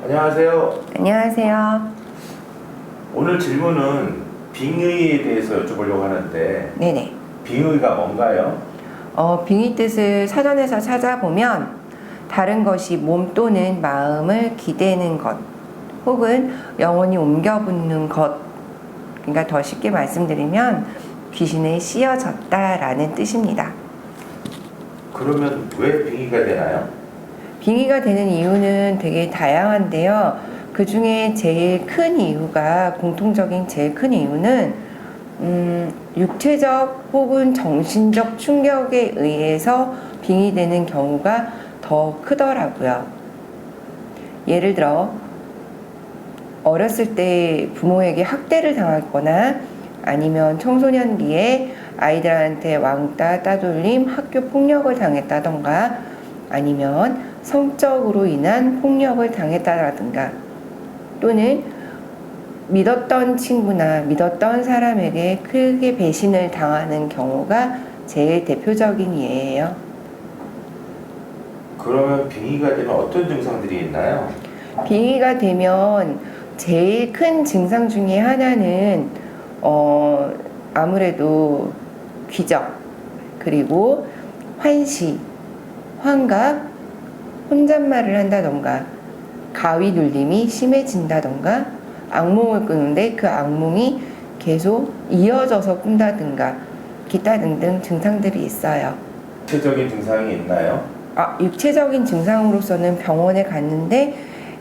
안녕하세요. 안녕하세요. 오늘 질문은 빙의에 대해서 여쭤보려고 하는데 네네. 빙의가 뭔가요? 빙의 뜻을 사전에서 찾아보면 다른 것이 몸 또는 마음을 기대는 것 혹은 영혼이 옮겨붙는 것, 그러니까 더 쉽게 말씀드리면 귀신에 씌어졌다라는 뜻입니다. 그러면 왜 빙의가 되나요? 빙의가 되는 이유는 되게 다양한데요. 그 중에 제일 큰 이유가, 공통적인 제일 큰 이유는 육체적 혹은 정신적 충격에 의해서 빙의되는 경우가 더 크더라고요. 예를 들어 어렸을 때 부모에게 학대를 당했거나 아니면 청소년기에 아이들한테 왕따, 따돌림, 학교 폭력을 당했다던가 아니면 성적으로 인한 폭력을 당했다라든가 또는 믿었던 친구나 믿었던 사람에게 크게 배신을 당하는 경우가 제일 대표적인 예예요. 그러면 빙의가 되면 어떤 증상들이 있나요? 빙의가 되면 제일 큰 증상 중에 하나는 아무래도 기적, 그리고 환시, 환각, 혼잣말을 한다던가 가위 눌림이 심해진다던가 악몽을 꾸는데 그 악몽이 계속 이어져서 꾼다든가 기타 등등 증상들이 있어요. 구체적인 증상이 있나요? 육체적인 증상으로서는 병원에 갔는데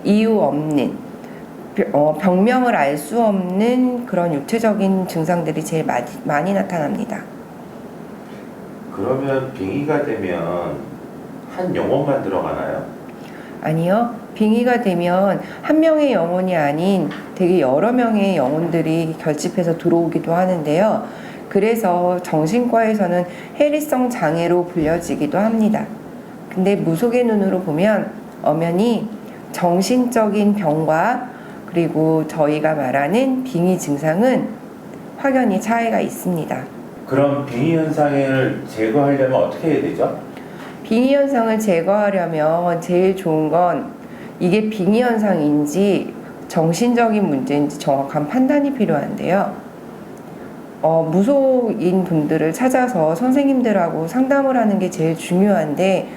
이유 없는 병명을 알 수 없는 그런 육체적인 증상들이 제일 많이 나타납니다. 그러면 빙의가 되면 한 영혼만 들어가나요? 아니요. 빙의가 되면 한 명의 영혼이 아닌 되게 여러 명의 영혼들이 결집해서 들어오기도 하는데요. 그래서 정신과에서는 해리성 장애로 불려지기도 합니다. 근데 무속의 눈으로 보면 엄연히 정신적인 병과 그리고 저희가 말하는 빙의 증상은 확연히 차이가 있습니다. 그럼 빙의 현상을 제거하려면 어떻게 해야 되죠? 빙의 현상을 제거하려면 제일 좋은 건 이게 빙의 현상인지 정신적인 문제인지 정확한 판단이 필요한데요. 무속인 분들을 찾아서 선생님들하고 상담을 하는 게 제일 중요한데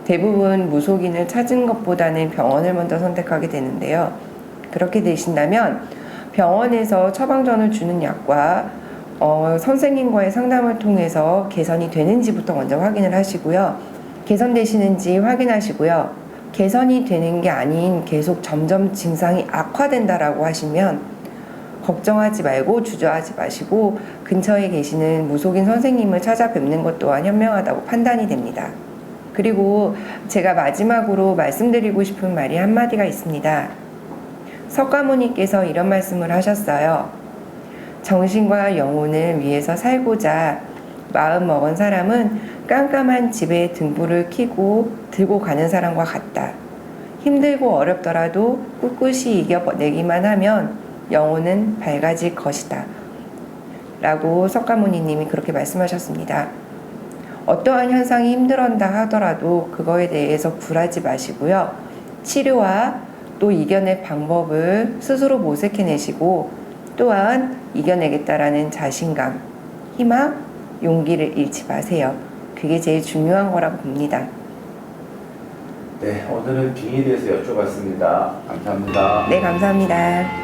대부분 무속인을 찾은 것보다는 병원을 먼저 선택하게 되는데요. 그렇게 되신다면 병원에서 처방전을 주는 약과 선생님과의 상담을 통해서 개선이 되는지부터 먼저 확인을 하시고요. 개선되시는지 확인하시고요. 개선이 되는 게 아닌 계속 점점 증상이 악화된다라고 하시면 걱정하지 말고 주저하지 마시고 근처에 계시는 무속인 선생님을 찾아뵙는 것 또한 현명하다고 판단이 됩니다. 그리고 제가 마지막으로 말씀드리고 싶은 말이 한마디가 있습니다. 석가모니께서 이런 말씀을 하셨어요. 정신과 영혼을 위해서 살고자 마음 먹은 사람은 깜깜한 집에 등불을 켜고 들고 가는 사람과 같다. 힘들고 어렵더라도 꿋꿋이 이겨내기만 하면 영혼은 밝아질 것이다. 라고 석가모니님이 그렇게 말씀하셨습니다. 어떠한 현상이 힘들었다 하더라도 그거에 대해서 굴하지 마시고요. 치료와 또 이겨낼 방법을 스스로 모색해내시고 또한 이겨내겠다라는 자신감, 희망, 용기를 잃지 마세요. 그게 제일 중요한 거라고 봅니다. 네, 오늘은 빙의에 대해서 여쭤봤습니다. 감사합니다. 네, 감사합니다.